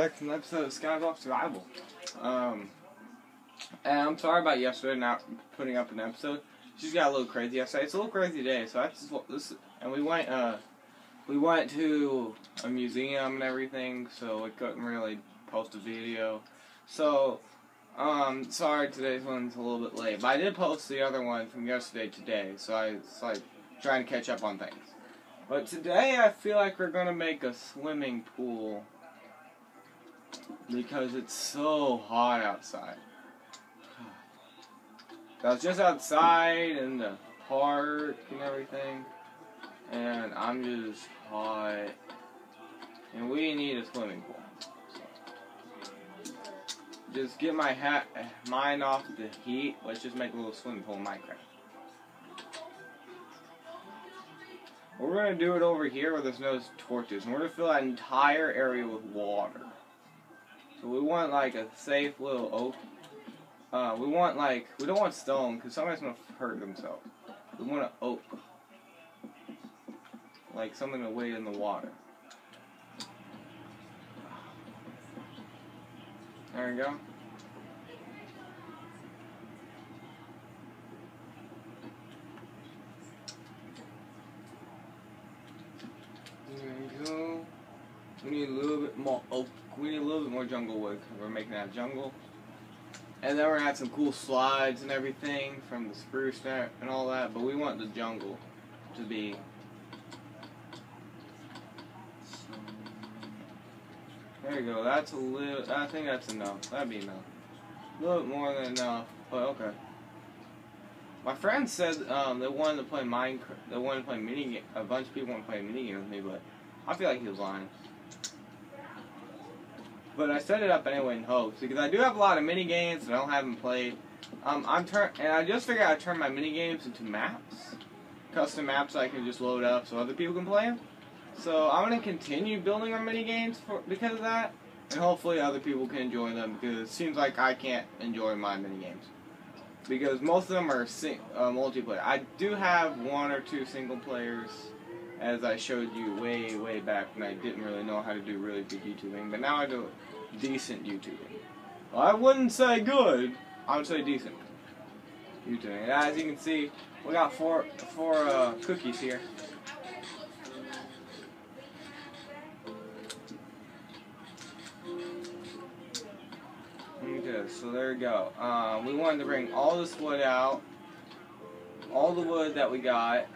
back to an episode of Skyblock Survival. And I'm sorry about yesterday not putting up an episode. Just got a little crazy yesterday. It's a little crazy today, so and we went to a museum and everything, so we couldn't really post a video. So, sorry today's one's a little bit late, but I did post the other one from yesterday today, so it's like trying to catch up on things. But today I feel like we're gonna make a swimming pool because it's so hot outside. I was just outside in the park and everything, and I'm just hot, and we need a swimming pool. So, just get my mind off the heat. Let's just make a little swimming pool in Minecraft. We're going to do it over here where there's no torches, and we're going to fill that entire area with water. So we want like a safe little oak. We don't want stone because somebody's going to hurt themselves. We want an oak. Like something to wade in the water. There we go. We need a little bit more oak. We need a little bit more jungle wood because we're making that jungle. And then we're gonna add some cool slides and everything from the spruce and all that. But we want the jungle to be. There you go. That's a little. I think that's enough. That'd be enough. A little bit more than enough, but okay. My friend said they wanted to play Minecraft. They wanted to play minigame. A bunch of people want to play a minigame with me, but I feel like he was lying. But I set it up anyway in hopes because I do have a lot of mini games that I don't haven't played. And I just figured I'd turn my mini games into maps, custom maps I can just load up so other people can play them. So I'm gonna continue building our mini games because of that, and hopefully other people can enjoy them because it seems like I can't enjoy my mini games because most of them are multiplayer. I do have one or two single players, as I showed you way back when I didn't really know how to do really good YouTubing, but now I do decent YouTubing. Well, I wouldn't say good, I would say decent YouTubing. And as you can see, we got four cookies here. Okay, so there we go. We wanted to bring all this wood out, all the wood that we got.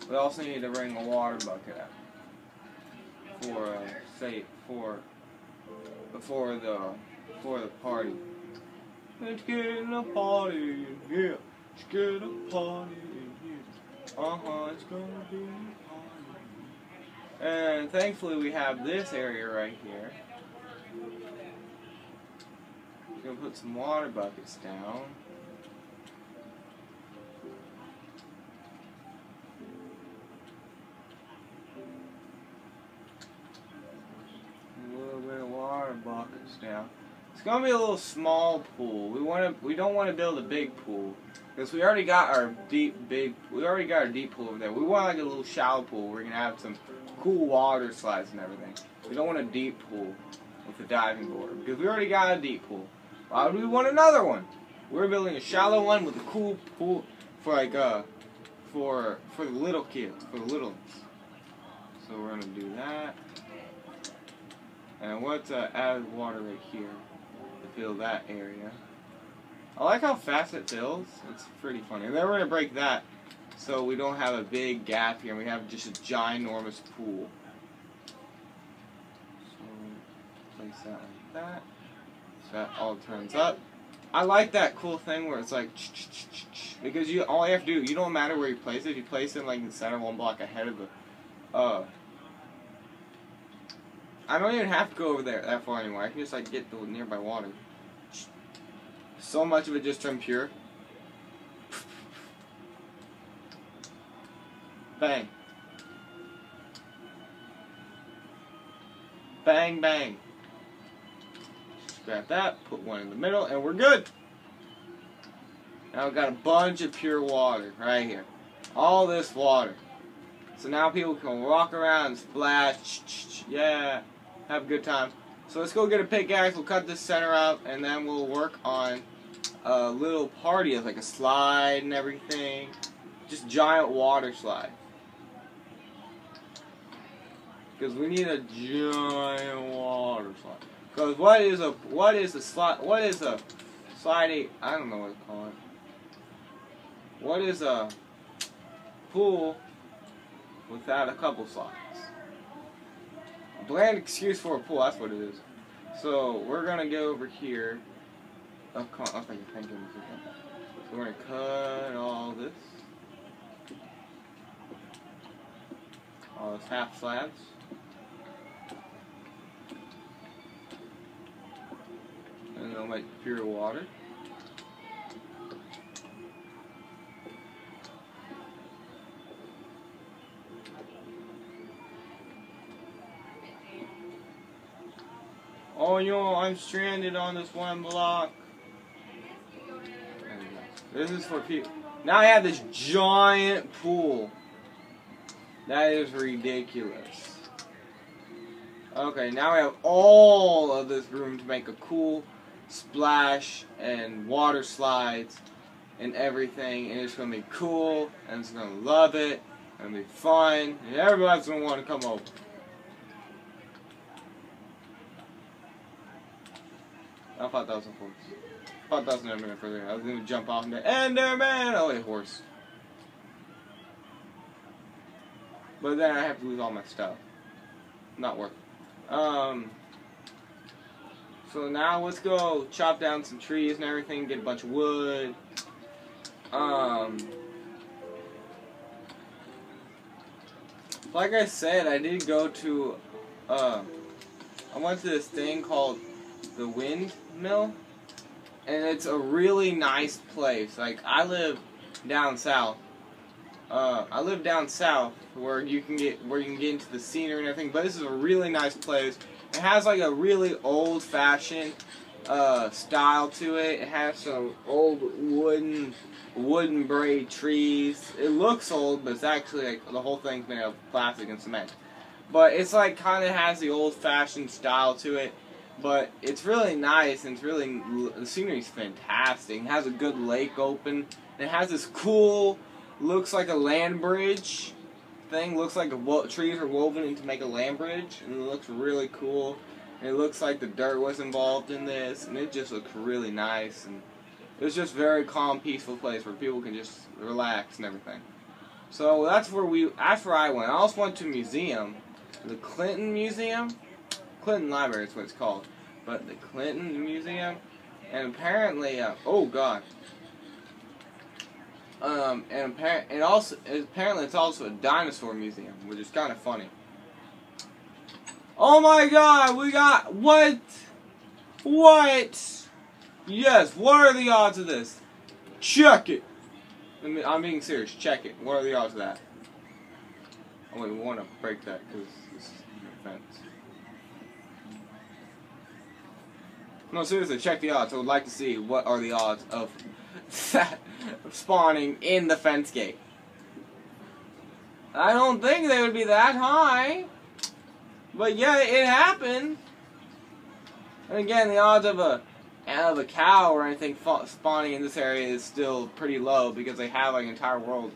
We also need to bring a water bucket out for the party. Let's get in a party in here. Let's get a party in here. It's gonna be a party. And thankfully we have this area right here. We're gonna put some water buckets down. Buckets down. It's gonna be a little small pool. We don't want to build a big pool because we already got our deep pool over there. We want like a little shallow pool. We're gonna have some cool water slides and everything. We don't want a deep pool with a diving board because we already got a deep pool. Why would we want another one? We're building a shallow one with a cool pool for like for the little kids, for the little ones. So we're gonna do that. And let's add water right here to fill that area. I like how fast it fills. It's pretty funny. And then we're going to break that so we don't have a big gap here and we have just a ginormous pool. So place that like that. So that all turns up. I like that cool thing where it's like because all you have to do, you don't matter where you place it. You place it like in the center, one block ahead of the I don't even have to go over there that far anymore. I can just like get the nearby water. So much of it just turned pure. Bang. Bang, bang. Just grab that, put one in the middle, and we're good. Now we've got a bunch of pure water right here. All this water. So now people can walk around and splash. Yeah. Have a good time. So let's go get a pickaxe, we'll cut this center up, and then we'll work on a little party of like a slide and everything. Just giant water slide. Because we need a giant water slide. Because what is a sliding, I don't know what to call it. What is a pool without a couple slides? A bland excuse for a pool, that's what it is. So we're gonna go over here. Oh, come on, thank you. So we're gonna cut all this. All those half slabs. And they'll make pure water. Oh no, I'm stranded on this one block. This is for people. Now I have this giant pool. That is ridiculous. Okay, now we have all of this room to make a cool splash and water slides and everything. And it's going to be cool, and it's going to love it, and it'll be fun, and everybody's going to want to come over. I thought that was a horse. I thought that was an Enderman for there. I was going to jump off into Enderman! Oh, wait, horse. But then I have to lose all my stuff. Not worth it. So now let's go chop down some trees and everything, get a bunch of wood. Like I said, I did go to, I went to this thing called the Windmill, and it's a really nice place. Like, I live down south. Where you can get into the scenery and everything, but this is a really nice place. It has like a really old-fashioned style to it. It has some old wooden braid trees. It looks old, but it's actually like the whole thing's made of plastic and cement. But it's like kind of has the old-fashioned style to it. But it's really nice, and the scenery's fantastic. It has a good lake open. It has this cool, looks like a land bridge thing. Looks like trees are woven in to make a land bridge, and it looks really cool. And it looks like the dirt was involved in this, and it just looks really nice. And it's just a very calm, peaceful place where people can just relax and everything. So that's where I went. I also went to a museum, the Clinton Museum. Clinton Library is what it's called, but the Clinton Museum, and apparently, oh god, and apparently it's also a dinosaur museum, which is kind of funny. Oh my god, we got what? Yes, what are the odds of this? Check it. I'm being serious. Check it. What are the odds of that? Oh wait, we want to break that because this is an offense. No, seriously, check the odds. I would like to see what are the odds of spawning in the fence gate. I don't think they would be that high. But yeah, it happened. And again, the odds of a cow or anything spawning in this area is still pretty low because they have like an entire world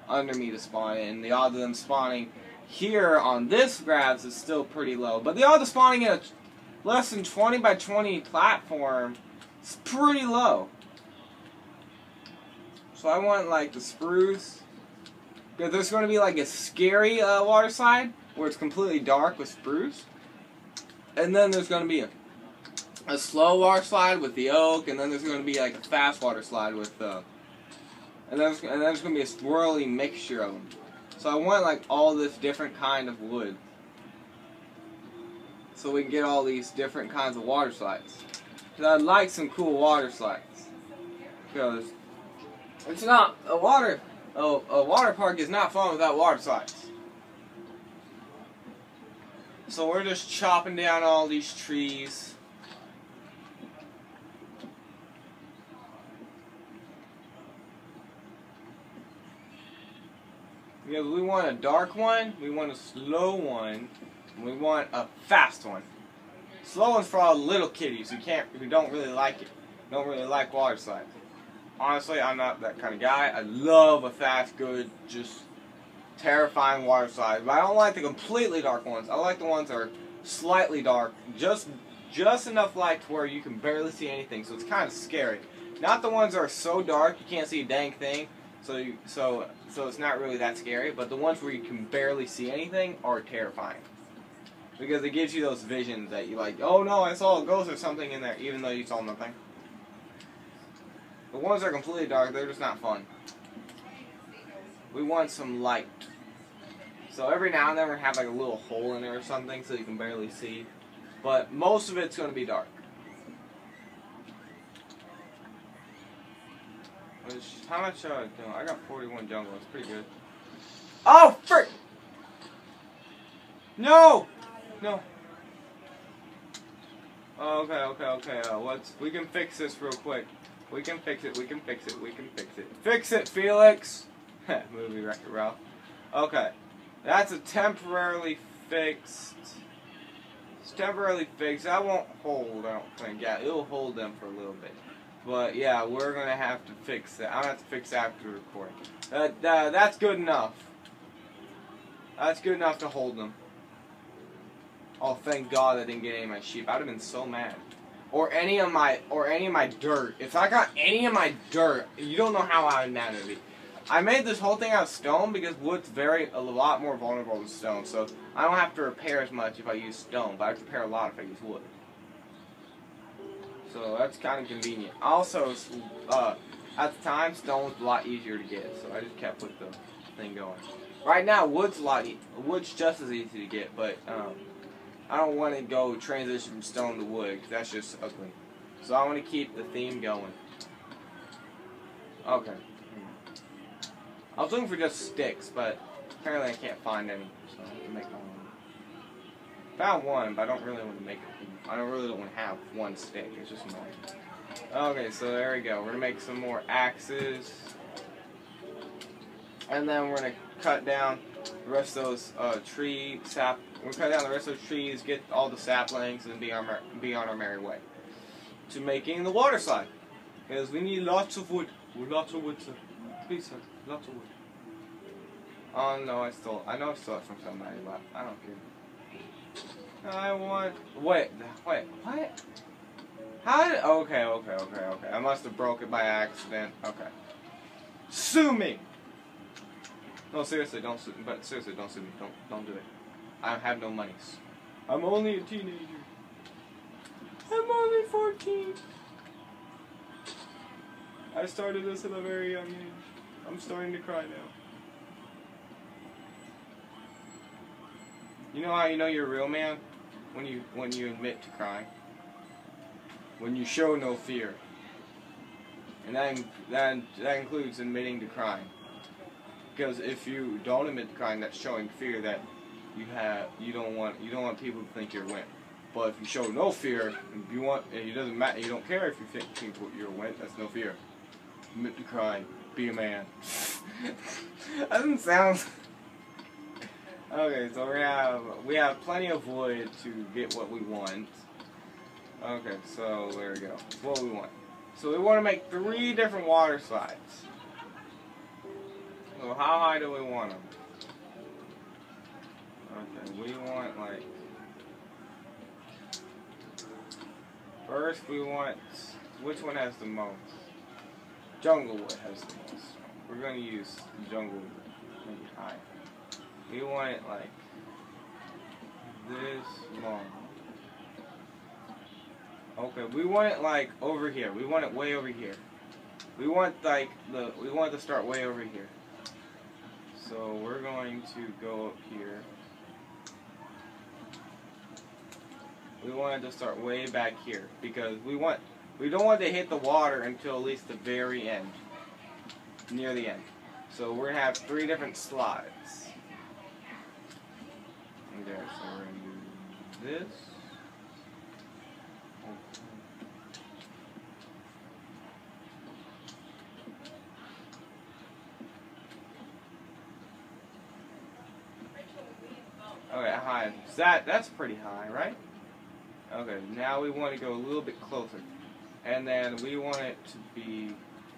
under me to spawn in. And the odds of them spawning here on this grass is still pretty low. But the odds of spawning in a less than 20 by 20 platform is pretty low. So I want like the spruce. Because there's going to be like a scary water slide where it's completely dark with spruce. And then there's going to be a slow water slide with the oak. And then there's going to be like a fast water slide with and then there's going to be a swirly mixture of them. So I want like all this different kind of wood. So we can get all these different kinds of water slides. Because I'd like some cool water slides. Because it's not a water park is not fun without water slides. So we're just chopping down all these trees. Because we want a dark one, we want a slow one, and we want a fast one. Slow one's for all the little kiddies who don't really like it. Don't really like water slides. Honestly, I'm not that kind of guy. I love a fast, good, just terrifying water slide. But I don't like the completely dark ones. I like the ones that are slightly dark, just enough light to where you can barely see anything. So it's kind of scary. Not the ones that are so dark you can't see a dang thing. So it's not really that scary. But the ones where you can barely see anything are terrifying. Because it gives you those visions that you like, oh no, I saw a ghost or something in there, even though you saw nothing. The ones that are completely dark, they're just not fun. We want some light. So every now and then we're going to have like a little hole in there or something so you can barely see. But most of it's going to be dark. How much I got 41 jungle, it's pretty good. Oh, frick! No! No. Okay. We can fix this real quick. We can fix it. Fix it, Felix! Movie Wreck-It Ralph. Okay. That's a temporarily fixed. It's temporarily fixed. That won't hold, I don't think. Yeah, it'll hold them for a little bit. But yeah, we're going to have to fix that. I'm going to have to fix that after the recording. That's good enough. That's good enough to hold them. Oh, thank God I didn't get any of my sheep. I'd have been so mad. Or any of my dirt. If I got any of my dirt, you don't know how I would mad at me. I made this whole thing out of stone because wood's a lot more vulnerable than stone. So I don't have to repair as much if I use stone, but I have to repair a lot if I use wood. So that's kind of convenient. Also, at the time, stone was a lot easier to get, so I just kept with the thing going. Right now, wood's just as easy to get, but I don't want to go transition from stone to wood because that's just ugly. So I want to keep the theme going. Okay. I was looking for just sticks, but apparently I can't find any, so I have to make my own. Found one, but I don't really want to make it. I don't really want to have one stick. It's just annoying. Okay, so there we go. We're gonna make some more axes, and then we're gonna cut down the rest of those We're gonna cut down the rest of those trees, get all the saplings, and be on our merry way to making the water slide. Because we need lots of wood. Lots of wood, sir. Please, sir. Lots of wood. Oh no, I know I stole it from somebody, but I don't care. Wait, what? How did, okay. I must have broke it by accident. Okay. Sue me! No, seriously, don't sue me. But seriously, don't sue me. Don't do it. I have no monies. I'm only a teenager. I'm only 14. I started this at a very young age. I'm starting to cry now. You know how you know you're a real man? When you admit to crying. When you show no fear. And that includes admitting to crying. Because if you don't admit to crying, that's showing fear that you don't want people to think you're a wimp. But if you show no fear, it doesn't matter. You don't care if you think people you're a wimp. That's no fear. Admit to crying. Be a man. That doesn't sound. Okay, so we have plenty of wood to get what we want. Okay, so there we go. That's what we want. So we want to make 3 different water slides. So how high do we want them? Okay, we want like. First, we want. Which one has the most? Jungle wood has the most. We're going to use jungle wood. Maybe high. We want it like this long. Okay, we want it like over here. We want it way over here. We want it to start way over here. So we're going to go up here. We want it to start way back here because we don't want to hit the water until at least the very end, near the end. So we're gonna have 3 different slides. There, so we're going to do this. Okay, high. That's pretty high, right? Okay, now we want to go a little bit closer. And then we want it to be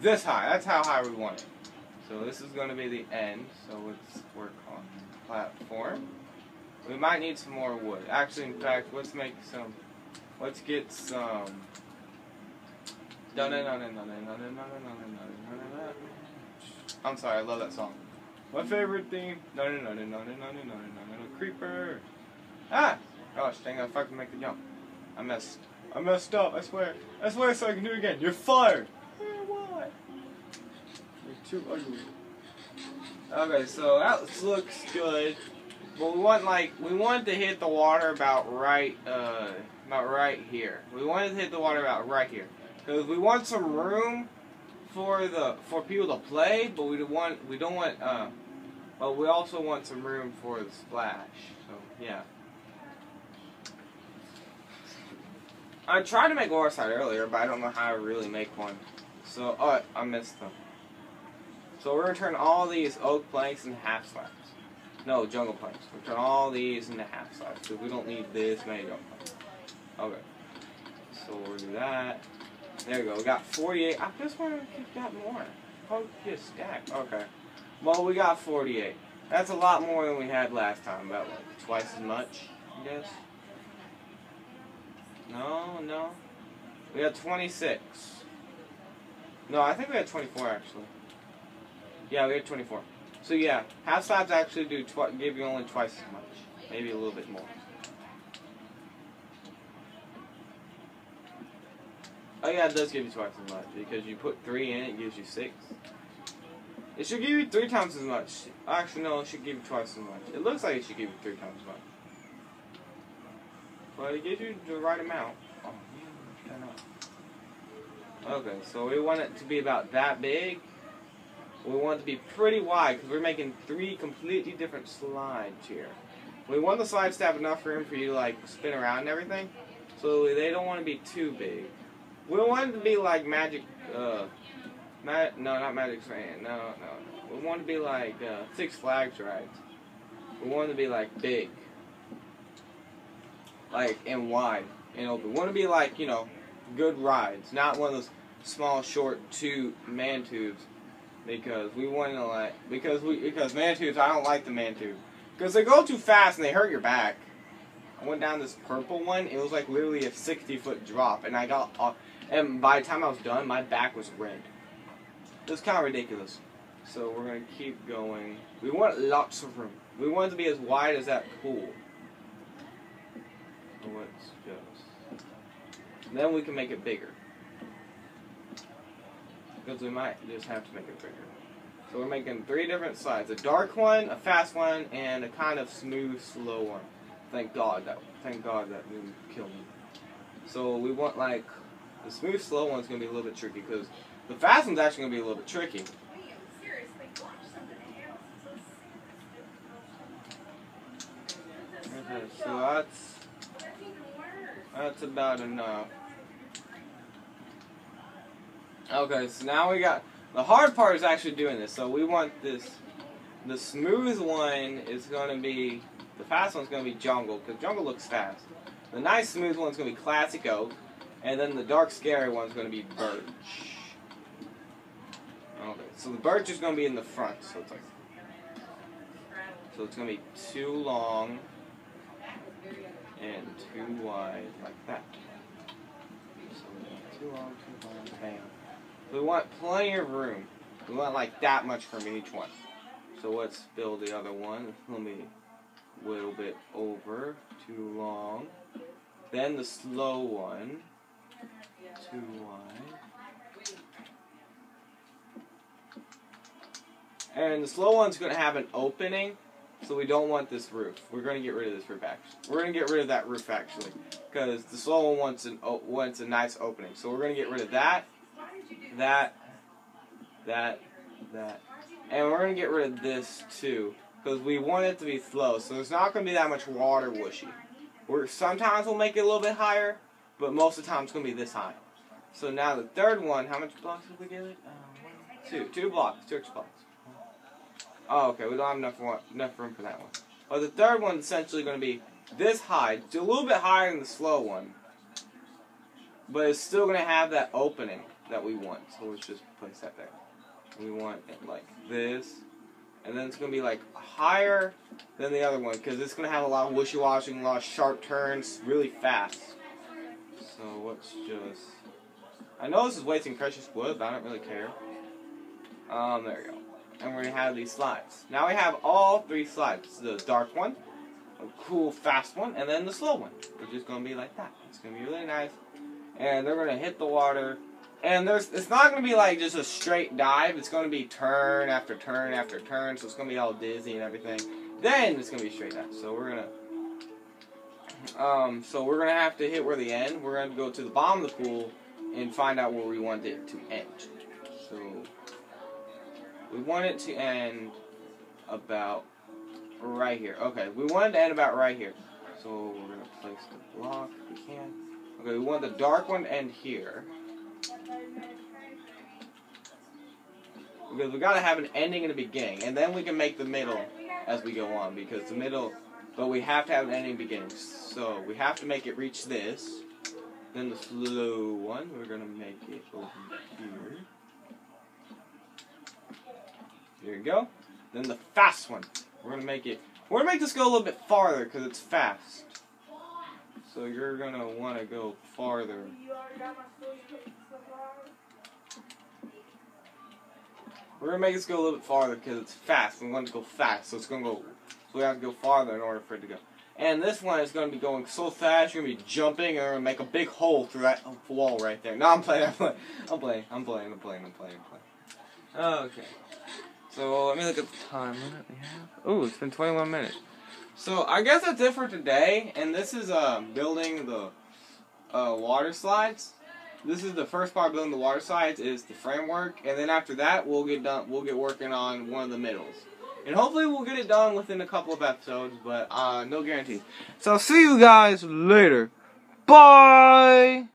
this high. That's how high we want it. So this is going to be the end. So let's work on platform. We might need some more wood. Actually, in fact, let's get some. I'm sorry, I love that song. My favorite theme. Creeper. Ah! Gosh, dang, I fucking make the jump. I messed up, I swear. I swear, so I can do it again. You're fired! What? You're too ugly. Okay, so that looks good. But we want to hit the water about right here. We want to hit the water about right here. Because we want some room for people to play, but we also want some room for the splash. So, yeah. I tried to make a water slide earlier, but I don't know how to really make one. So, oh, I missed them. So we're going to turn all these oak planks into half slabs. No, jungle planks. We'll turn all these into half slabs, because we don't need this many jungle planks. Okay. So we'll do that. There we go. We got 48. I just wanted to keep that more. Oh, just stack. Okay. Well, we got 48. That's a lot more than we had last time. About like twice as much, I guess. No. We had 26. No, I think we had 24 actually. Yeah, we had 24. So yeah, half slabs actually give you only twice as much, maybe a little bit more. Oh yeah, it does give you twice as much because you put 3 in, it gives you 6. It should give you 3 times as much. Actually, no, it should give you twice as much. It looks like it should give you 3 times as much. But it gives you the right amount. Oh, man, okay, so we want it to be about that big. We want it to be pretty wide because we're making 3 completely different slides here. We want the slides to have enough room for you to like spin around and everything. So they don't want to be too big. We want it to be like Magic, no, not Magic Sand, no. We want it to be like Six Flags rides. We want it to be like big. Like, and wide, and open. We want to be like, you know, good rides. Not one of those small, short man tubes. Because we want to like, because man tubes, I don't like the man tube. Because they go too fast and they hurt your back. I went down this purple one, it was like literally a 60-foot drop. And and by the time I was done, my back was red. It was kind of ridiculous. So we're going to keep going. We want lots of room. We want it to be as wide as that pool. So let's just... Then we can make it bigger. Because we might just have to make it bigger. So we're making 3 different slides. A dark one, a fast one, and a kind of smooth, slow one. Thank God that didn't kill me. So we want like... The smooth, slow one's going to be a little bit tricky because the fast one's actually going to be a little bit tricky. Okay, so that's about enough. Okay, so now we got... The hard part is actually doing this. So we want this... The smooth one is going to be... The fast one's going to be jungle, because jungle looks fast. The nice smooth one's going to be classic oak. And then the dark scary one's going to be birch. Okay, so the birch is going to be in the front. So it's like... So it's going to be too long and too wide, like that. So too long, bam. We want plenty of room. We want like that much from each one. So let's build the other one. Let me a little bit over, too long. Then the slow one, too wide. And the slow one's going to have an opening, so we don't want this roof. We're going to get rid of this roof actually. We're going to get rid of that roof actually, because the slow one wants a nice opening. So we're going to get rid of that. That, and we're going to get rid of this too, because we want it to be slow, so there's not going to be that much water whooshy. Sometimes we'll make it a little bit higher, but most of the time it's going to be this high. So now the third one, how much blocks did we give it? 2 blocks, 2 extra blocks. Oh, okay, we don't have enough room for that one. But the third one's essentially going to be this high, a little bit higher than the slow one, but it's still gonna have that opening that we want. So let's just place that there. We want it like this, and then it's gonna be like higher than the other one because it's gonna have a lot of wishy-washy, a lot of sharp turns, really fast. So let's just. I know this is wasting precious wood, but I don't really care. There we go. And we're gonna have these slides. Now we have all 3 slides. The dark one, a cool fast one, and then the slow one. It's just gonna be like that. It's gonna be really nice. And they're gonna hit the water. And it's not gonna be like just a straight dive. It's gonna be turn after turn after turn. So it's gonna be all dizzy and everything. Then it's gonna be straight dive. So we're gonna have to hit where the end. We're gonna go to the bottom of the pool and find out where we want it to end. So we want it to end about right here. Okay, we want it to end about right here. So we're gonna place the block if we can. Okay, we want the dark one to end here. Because we gotta have an ending and a beginning, and then we can make the middle as we go on. Because the middle, but we have to have an ending and beginning. So we have to make it reach this. Then the slow one, we're gonna make it over here. There you go. Then the fast one, we're gonna make this go a little bit farther because it's fast. So you're gonna want to go farther. We're gonna make this go a little bit farther because it's fast. We want it to go fast, so it's gonna go. So we have to go farther in order for it to go. And this one is going to be going so fast, you're going to be jumping, and we're going to make a big hole through that wall right there. No, I'm playing. Okay. So, let me look at the time. What do we have? Oh, it's been 21 minutes. So, I guess that's it for today. And this is building the water slides. This is the first part of building the water slides, is the framework. And then after that, we'll get working on one of the middles. And hopefully we'll get it done within a couple of episodes, but no guarantees. So I'll see you guys later. Bye!